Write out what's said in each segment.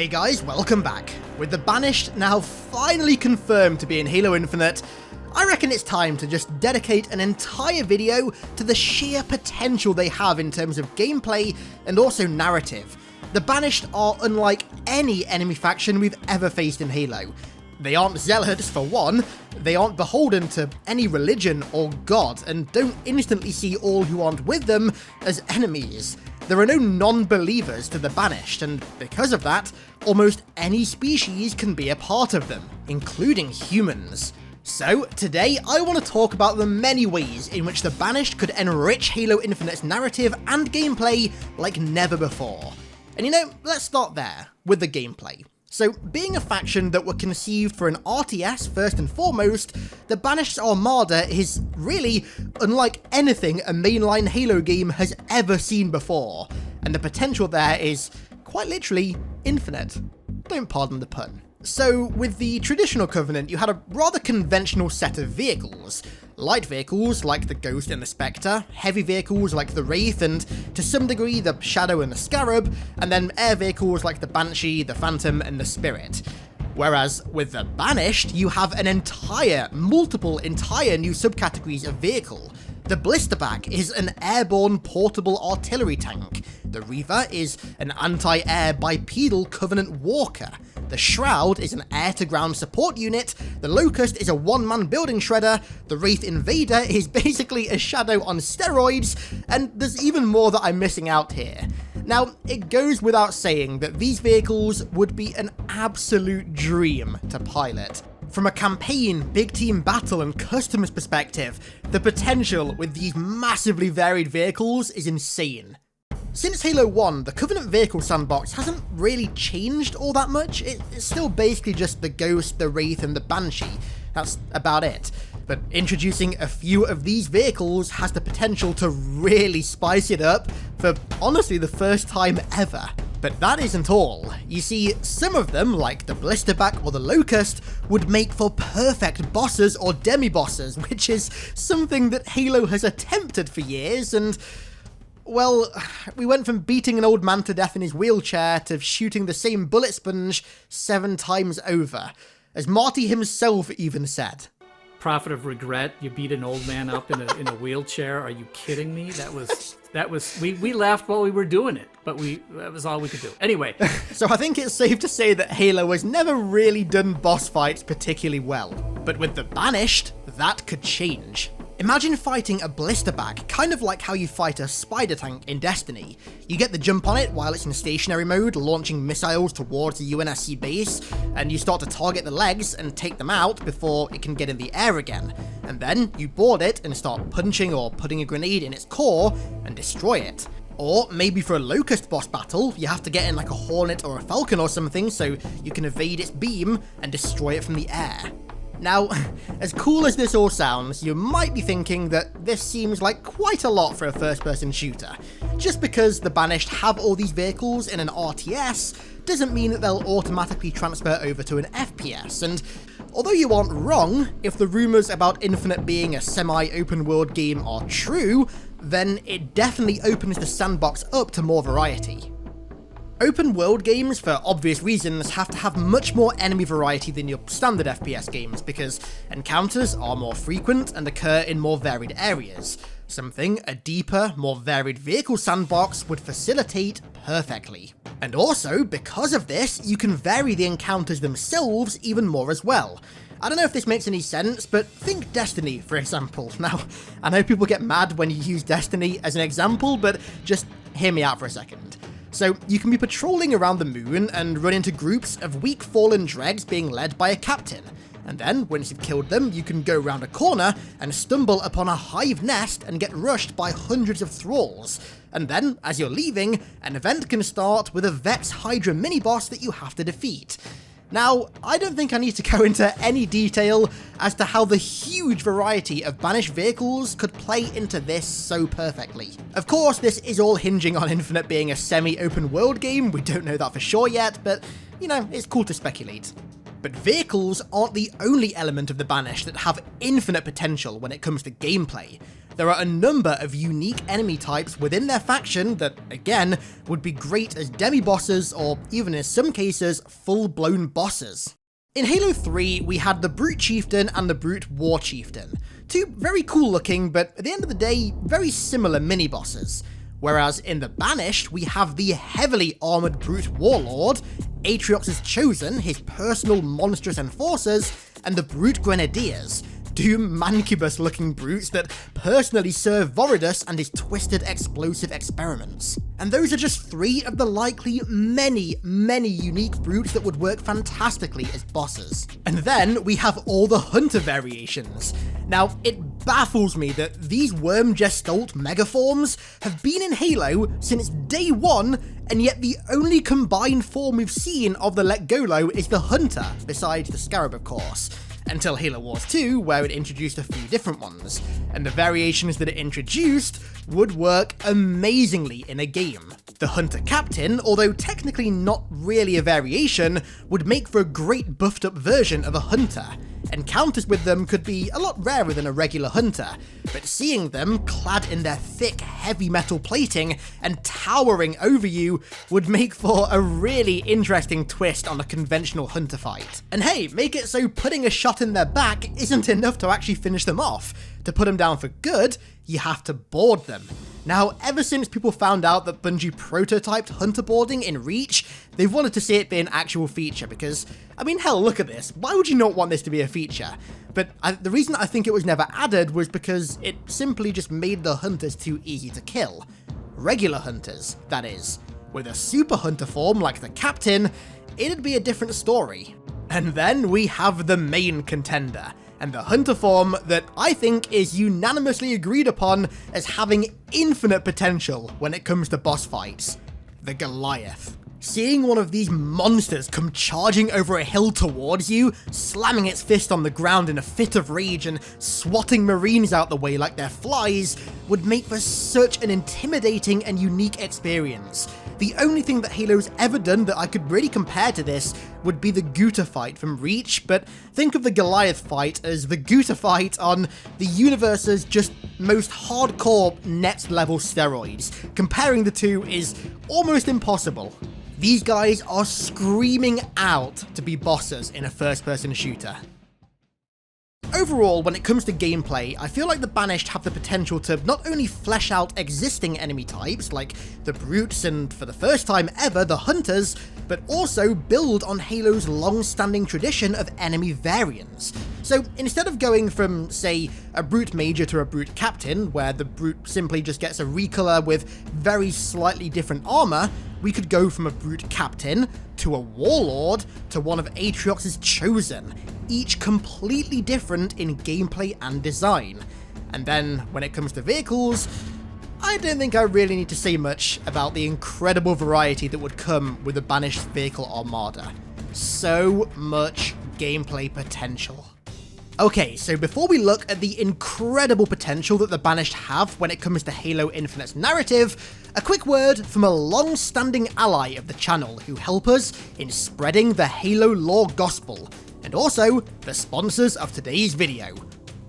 Hey guys, welcome back. With the Banished now finally confirmed to be in Halo Infinite, I reckon it's time to just dedicate an entire video to the sheer potential they have in terms of gameplay and also narrative. The Banished are unlike any enemy faction we've ever faced in Halo. They aren't zealots for one, they aren't beholden to any religion or god, and don't instantly see all who aren't with them as enemies. There are no non-believers to the Banished, and because of that, almost any species can be a part of them, including humans. So, today I want to talk about the many ways in which the Banished could enrich Halo Infinite's narrative and gameplay like never before. And you know, let's start there, with the gameplay. So, being a faction that were conceived for an RTS first and foremost, the Banished's Armada is really unlike anything a mainline Halo game has ever seen before, and the potential there is, quite literally, infinite. Don't pardon the pun. So, with the traditional Covenant, you had a rather conventional set of vehicles. Light vehicles like the Ghost and the Spectre, heavy vehicles like the Wraith and, to some degree, the Shadow and the Scarab, and then air vehicles like the Banshee, the Phantom and the Spirit. Whereas with the Banished, you have an multiple entire new subcategories of vehicle. The Blisterback is an airborne portable artillery tank. The Reaver is an anti-air bipedal Covenant walker. The Shroud is an air-to-ground support unit. The Locust is a one-man building shredder. The Wraith Invader is basically a Shadow on steroids. And there's even more that I'm missing out here. Now, it goes without saying that these vehicles would be an absolute dream to pilot. From a campaign, big team battle and customers perspective, the potential with these massively varied vehicles is insane. Since Halo 1, the Covenant vehicle sandbox hasn't really changed all that much. It's still basically just the Ghost, the Wraith and the Banshee. That's about it. But introducing a few of these vehicles has the potential to really spice it up for honestly the first time ever. But that isn't all. You see, some of them, like the Blisterback or the Locust, would make for perfect bosses or demi-bosses, which is something that Halo has attempted for years, and well, we went from beating an old man to death in his wheelchair to shooting the same bullet sponge 7 times over, as Marty himself even said. Prophet of regret, you beat an old man up in a wheelchair. Are you kidding me? We laughed while we were doing it, but that was all we could do. Anyway. So I think it's safe to say that Halo has never really done boss fights particularly well. But with the Banished, that could change. Imagine fighting a Blisterback, kind of like how you fight a spider tank in Destiny. You get the jump on it while it's in stationary mode, launching missiles towards the UNSC base, and you start to target the legs and take them out before it can get in the air again. And then you board it and start punching or putting a grenade in its core and destroy it. Or maybe for a Locust boss battle, you have to get in like a Hornet or a Falcon or something so you can evade its beam and destroy it from the air. Now, as cool as this all sounds, you might be thinking that this seems like quite a lot for a first-person shooter. Just because the Banished have all these vehicles in an RTS doesn't mean that they'll automatically transfer over to an FPS, and although you aren't wrong, if the rumours about Infinite being a semi-open world game are true, then it definitely opens the sandbox up to more variety. Open world games, for obvious reasons, have to have much more enemy variety than your standard FPS games because encounters are more frequent and occur in more varied areas, something a deeper, more varied vehicle sandbox would facilitate perfectly. And also, because of this, you can vary the encounters themselves even more as well. I don't know if this makes any sense, but think Destiny, for example. Now, I know people get mad when you use Destiny as an example, but just hear me out for a second. So, you can be patrolling around the moon and run into groups of weak fallen dregs being led by a captain. And then, once you've killed them, you can go around a corner and stumble upon a hive nest and get rushed by hundreds of thralls. And then, as you're leaving, an event can start with a Vex Hydra mini-boss that you have to defeat. Now, I don't think I need to go into any detail as to how the huge variety of Banished vehicles could play into this so perfectly. Of course, this is all hinging on Infinite being a semi-open world game, we don't know that for sure yet, but, you know, it's cool to speculate. But vehicles aren't the only element of the Banished that have infinite potential when it comes to gameplay. There are a number of unique enemy types within their faction that, again, would be great as demi-bosses or even in some cases, full-blown bosses. In Halo 3, we had the Brute Chieftain and the Brute War Chieftain, two very cool looking, but at the end of the day, very similar mini-bosses. Whereas in the Banished, we have the heavily armoured Brute Warlord, Atriox's Chosen, his personal monstrous enforcers, and the Brute Grenadiers, two mancubus-looking brutes that personally serve Voridus and his twisted explosive experiments. And those are just three of the likely many unique brutes that would work fantastically as bosses. And then we have all the Hunter variations. Now, it baffles me that these Worm Gestalt megaforms have been in Halo since day one, and yet the only combined form we've seen of the Letgolo is the Hunter, besides the Scarab of course. Until Halo Wars 2, where it introduced a few different ones, and the variations that it introduced would work amazingly in a game. The Hunter Captain, although technically not really a variation, would make for a great buffed up version of a Hunter. Encounters with them could be a lot rarer than a regular Hunter, but seeing them clad in their thick, heavy metal plating and towering over you would make for a really interesting twist on a conventional Hunter fight. And hey, make it so putting a shot in their back isn't enough to actually finish them off. To put them down for good, you have to board them. Now, ever since people found out that Bungie prototyped Hunter boarding in Reach, they've wanted to see it be an actual feature because, I mean, hell, look at this. Why would you not want this to be a feature? But the reason I think it was never added was because it simply just made the Hunters too easy to kill. Regular Hunters, that is. With a Super Hunter form like the Captain, it'd be a different story. And then we have the main contender, and the Hunter form that I think is unanimously agreed upon as having infinite potential when it comes to boss fights, the Goliath. Seeing one of these monsters come charging over a hill towards you, slamming its fist on the ground in a fit of rage and swatting Marines out the way like they're flies, would make for such an intimidating and unique experience. The only thing that Halo's ever done that I could really compare to this would be the Guta fight from Reach, but think of the Goliath fight as the Guta fight on the universe's just most hardcore next level steroids. Comparing the two is almost impossible. These guys are screaming out to be bosses in a first-person shooter. Overall, when it comes to gameplay, I feel like the Banished have the potential to not only flesh out existing enemy types, like the Brutes and, for the first time ever, the Hunters, but also build on Halo's long-standing tradition of enemy variants. So instead of going from, say, a Brute Major to a Brute Captain, where the Brute simply just gets a recolor with very slightly different armor, we could go from a Brute Captain to a Warlord to one of Atriox's Chosen, each completely different in gameplay and design. And then, when it comes to vehicles, I don't think I really need to say much about the incredible variety that would come with the Banished vehicle armada. So much gameplay potential. Okay, so before we look at the incredible potential that the Banished have when it comes to Halo Infinite's narrative, a quick word from a long-standing ally of the channel who help us in spreading the Halo lore gospel, and also the sponsors of today's video,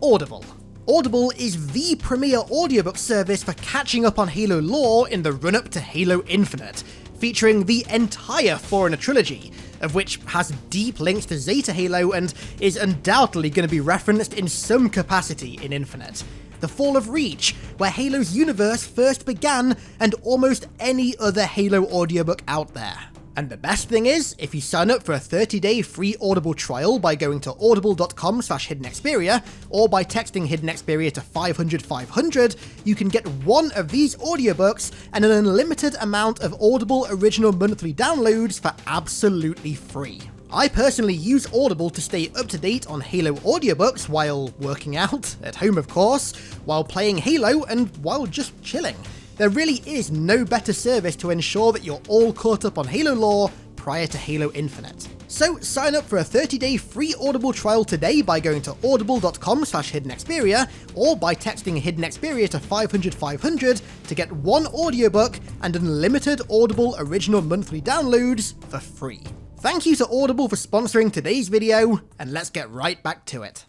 Audible. Audible is the premier audiobook service for catching up on Halo lore in the run-up to Halo Infinite, featuring the entire Forerunner trilogy, of which has deep links to Zeta Halo and is undoubtedly going to be referenced in some capacity in Infinite. The Fall of Reach, where Halo's universe first began, and almost any other Halo audiobook out there. And the best thing is, if you sign up for a 30-day free Audible trial by going to audible.com/HiddenXperia, or by texting HiddenXperia to 500-500, you can get one of these audiobooks and an unlimited amount of Audible original monthly downloads for absolutely free. I personally use Audible to stay up to date on Halo audiobooks while working out, at home of course, while playing Halo, and while just chilling. There really is no better service to ensure that you're all caught up on Halo lore prior to Halo Infinite. So sign up for a 30-day free Audible trial today by going to audible.com/HiddenXperia, or by texting HiddenXperia to 500-500 to get one audiobook and unlimited Audible original monthly downloads for free. Thank you to Audible for sponsoring today's video, and let's get right back to it.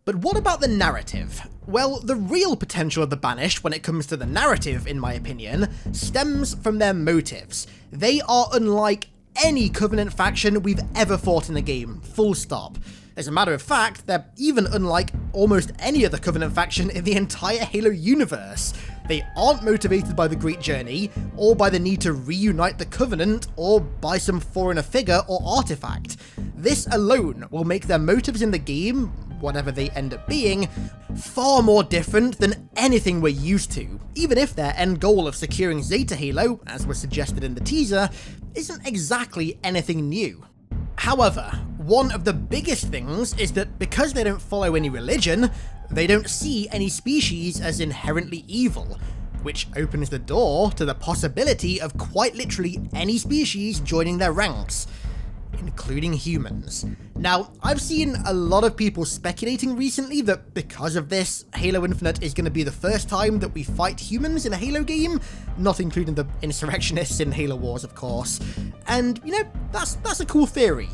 But what about the narrative? Well, the real potential of the Banished when it comes to the narrative, in my opinion, stems from their motives. They are unlike any Covenant faction we've ever fought in the game, full stop. As a matter of fact, they're even unlike almost any other Covenant faction in the entire Halo universe. They aren't motivated by the Great Journey, or by the need to reunite the Covenant, or by some foreigner figure or artifact. This alone will make their motives in the game, whatever they end up being, far more different than anything we're used to, even if their end goal of securing Zeta Halo, as was suggested in the teaser, isn't exactly anything new. However, one of the biggest things is that because they don't follow any religion, they don't see any species as inherently evil, which opens the door to the possibility of quite literally any species joining their ranks, including humans. Now, I've seen a lot of people speculating recently that because of this, Halo Infinite is going to be the first time that we fight humans in a Halo game, not including the insurrectionists in Halo Wars, of course. And, you know, that's a cool theory.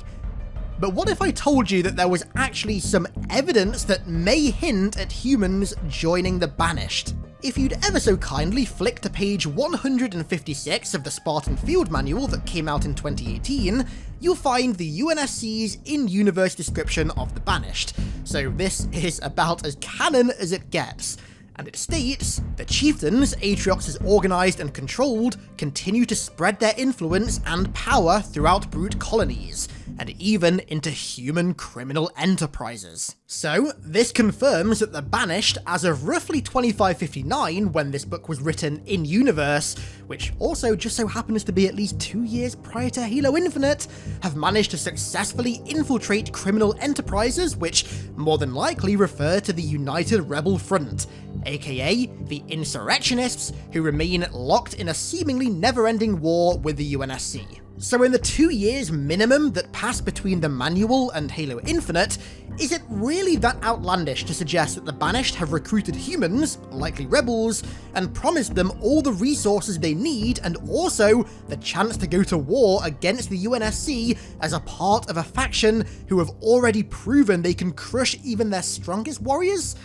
But what if I told you that there was actually some evidence that may hint at humans joining the Banished? If you'd ever so kindly flick to page 156 of the Spartan Field Manual that came out in 2018, you'll find the UNSC's in-universe description of the Banished. So this is about as canon as it gets. And it states, the chieftains Atriox has organised and controlled continue to spread their influence and power throughout brute colonies, and even into human criminal enterprises. So, this confirms that the Banished, as of roughly 2559, when this book was written in-universe, which also just so happens to be at least 2 years prior to Halo Infinite, have managed to successfully infiltrate criminal enterprises which more than likely refer to the United Rebel Front, aka the insurrectionists who remain locked in a seemingly never-ending war with the UNSC. So in the 2 years minimum that passed between the manual and Halo Infinite, is it really that outlandish to suggest that the Banished have recruited humans, likely rebels, and promised them all the resources they need and also the chance to go to war against the UNSC as a part of a faction who have already proven they can crush even their strongest warriors?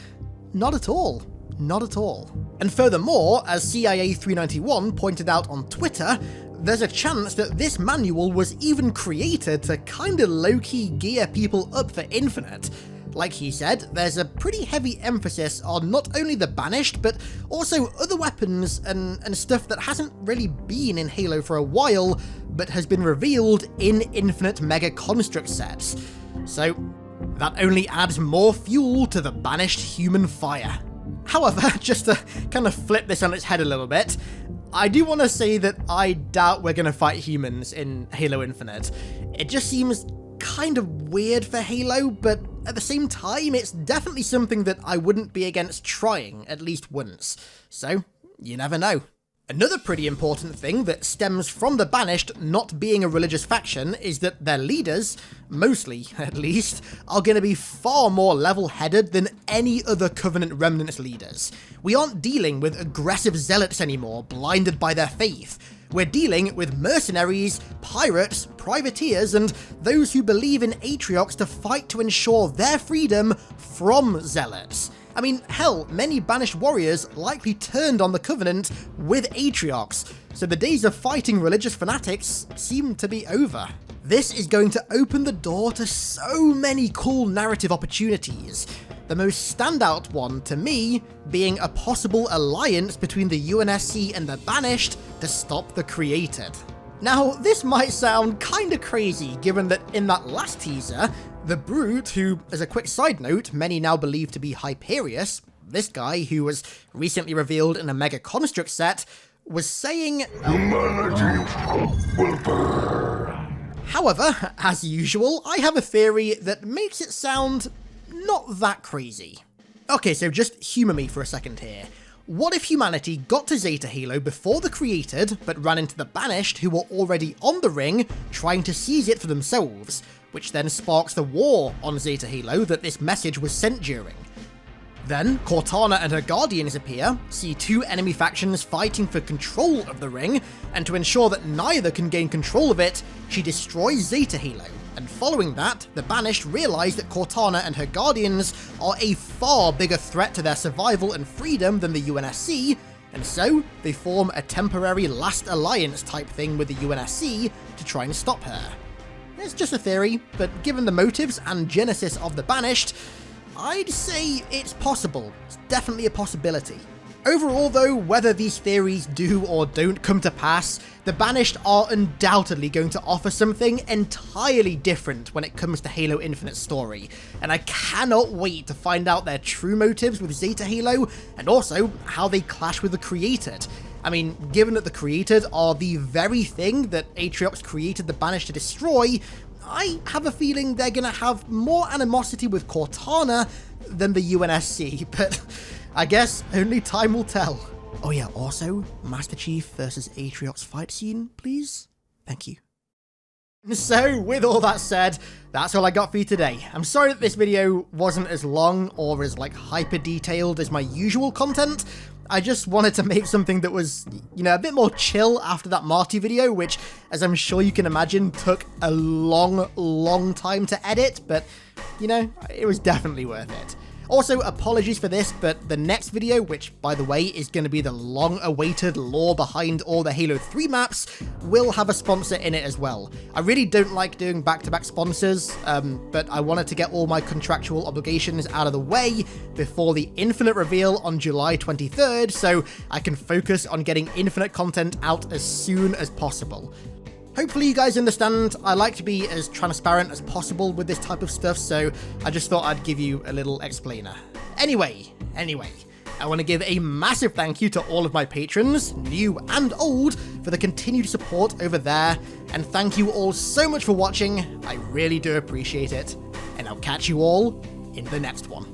Not at all. Not at all. And furthermore, as CIA 391 pointed out on Twitter, there's a chance that this manual was even created to kinda low-key gear people up for Infinite. Like he said, there's a pretty heavy emphasis on not only the Banished, but also other weapons and stuff that hasn't really been in Halo for a while, but has been revealed in Infinite Mega Construct sets. So, that only adds more fuel to the Banished human fire. However, just to kind of flip this on its head a little bit, I do want to say that I doubt we're going to fight humans in Halo Infinite. It just seems kind of weird for Halo, but at the same time, it's definitely something that I wouldn't be against trying at least once. So, you never know. Another pretty important thing that stems from the Banished not being a religious faction is that their leaders, mostly at least, are going to be far more level-headed than any other Covenant Remnants leaders. We aren't dealing with aggressive zealots anymore, blinded by their faith. We're dealing with mercenaries, pirates, privateers, and those who believe in Atriox to fight to ensure their freedom from zealots. I mean, hell, many Banished warriors likely turned on the Covenant with Atriox, so the days of fighting religious fanatics seem to be over. This is going to open the door to so many cool narrative opportunities. The most standout one, to me, being a possible alliance between the UNSC and the Banished to stop the Created. Now, this might sound kinda crazy, given that in that last teaser, the Brute, who, as a quick side note, many now believe to be Hyperius, this guy who was recently revealed in a Mega Construct set, was saying, "Humanity will burn." However, as usual, I have a theory that makes it sound not that crazy. Okay, so just humour me for a second here. What if humanity got to Zeta Halo before the Created, but ran into the Banished who were already on the ring, trying to seize it for themselves, which then sparks the war on Zeta Halo that this message was sent during? Then, Cortana and her Guardians appear, see two enemy factions fighting for control of the ring, and to ensure that neither can gain control of it, she destroys Zeta Hilo. And following that, the Banished realise that Cortana and her Guardians are a far bigger threat to their survival and freedom than the UNSC, and so they form a temporary last alliance type thing with the UNSC to try and stop her. It's just a theory, but given the motives and genesis of the Banished, I'd say it's possible. It's definitely a possibility. Overall though, whether these theories do or don't come to pass, the Banished are undoubtedly going to offer something entirely different when it comes to Halo Infinite's story, and I cannot wait to find out their true motives with Zeta Halo, and also how they clash with the Created. I mean, given that the Created are the very thing that Atriox created the Banished to destroy, I have a feeling they're gonna have more animosity with Cortana than the UNSC, but I guess only time will tell. Oh yeah, also, Master Chief versus Atriox fight scene, please? Thank you. So, with all that said, that's all I got for you today. I'm sorry that this video wasn't as long or as hyper detailed as my usual content. I just wanted to make something that was, a bit more chill after that Marty video, which, as I'm sure you can imagine, took a long time to edit, but, it was definitely worth it. Also, apologies for this, but the next video, which, by the way, is going to be the long-awaited lore behind all the Halo 3 maps, will have a sponsor in it as well. I really don't like doing back-to-back sponsors, but I wanted to get all my contractual obligations out of the way before the Infinite reveal on July 23rd, so I can focus on getting Infinite content out as soon as possible. Hopefully you guys understand, I like to be as transparent as possible with this type of stuff, so I just thought I'd give you a little explainer. Anyway, I want to give a massive thank you to all of my patrons, new and old, for the continued support over there, and thank you all so much for watching, I really do appreciate it, and I'll catch you all in the next one.